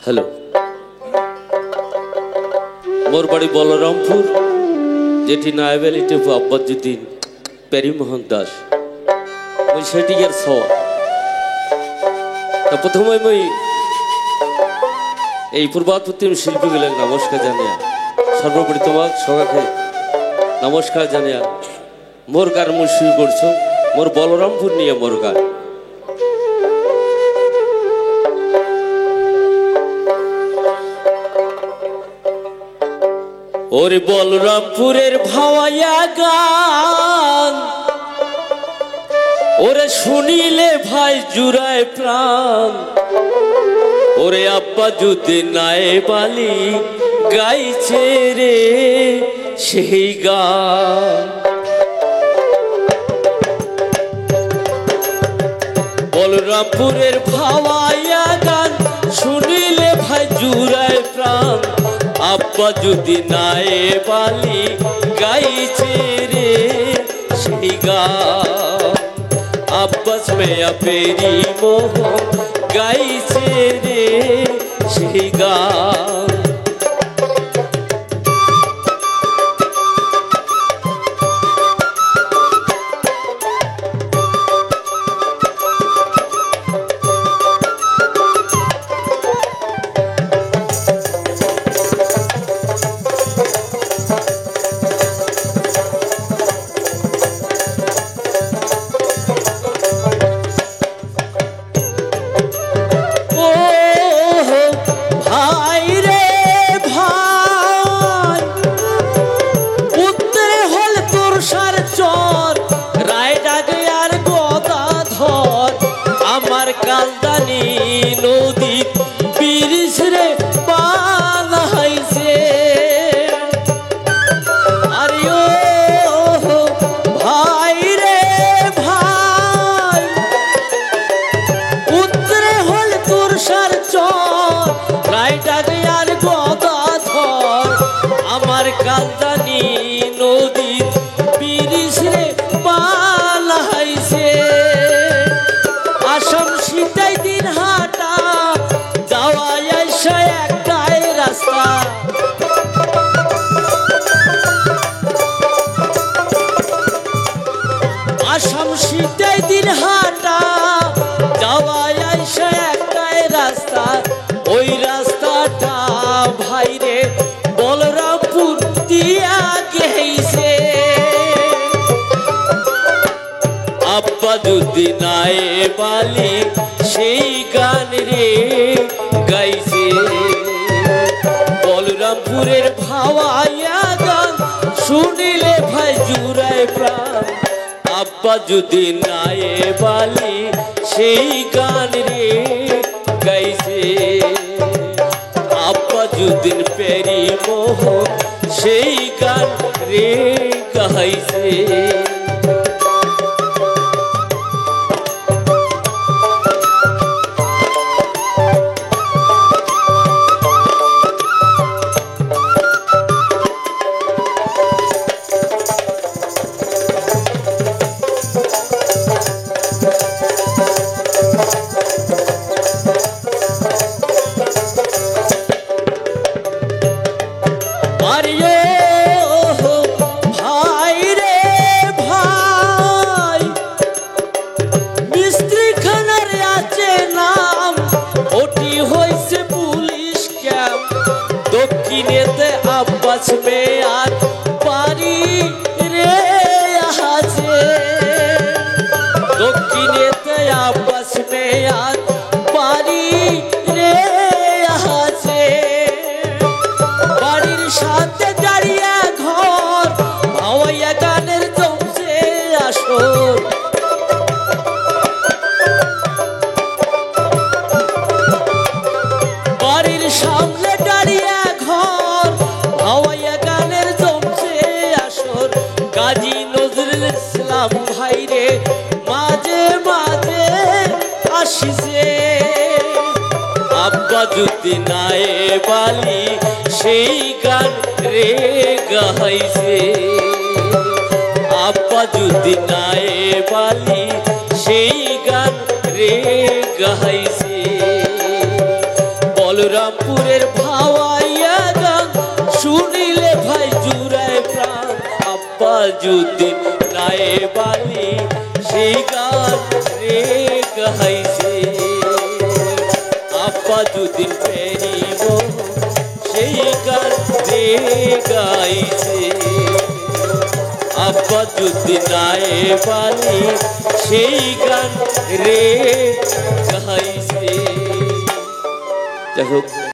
Hello मोर बाड़ी बलरामपुर जेठी नायबेली टेपू अब्बाजुद्दीन पेरीमोहन दास मैं सेटियार सवा प्रथम मैं पूर्वापत्तिम शिल्पी गुलो नमस्कार जानिया सर्वप्रथम सबाइके नमस्कार जानिया मोर गान मैं शुरू करछो मोर बलरामपुर निये मोर गान ओरे बलरामपुरेर भावाया गान ओरे शुनिले भाई जुराय प्राण ओरे अब्बाजुद्दीन नायबाली गाइछे रे सेई गान बलरामपुरेर भावाया गान शुनिले भाई जुराय प्राण अब्बाजुद्दीन नायबाली गाइछे रे सेई गान अब्बास मिया पेरीमोहन गाइछे रे सेई गान अब्बाजुद्दीन नायबाली सेई गान रे गाइछे बलरामपुरेर भावाया गान शुनिले भाई जुराय प्राण अब्बाजुद्दीन नायबाली सेई गान रे गाइछे अब्बाजुद्दीन पेरीमोहन सेई गान रे गाइछे अब्बास मिया बाड़ी रे आछे दक्षिणेते अब्बास मिया बाड़ी रे आछे बाड़ीर साथे दाड़िये घर भावाया गानेर जमছে आसर बाड़ीर सामने दाड़िये काजी नजरुल इस्लाम भाई रे माझे माझे आशिसे अब्बाजुद्दीन नायबाली सेई गान रे गाइछे अब्बाजुद्दीन नायबाली सेई गान रे गाइछे বলরামপুরের ভাওয়াইয়া গান শুনিলে ভাই জুড়ায় প্রাণ। আব্বাজউদ্দিন নায়েব আলী সেই গান রে গাইছে, আব্বাজউদ্দিন পেরিব সেই গান রে গাইছে, আব্বাজউদ্দিন নায়েব আলী সেই গান রে গাইছে। যাই হোক।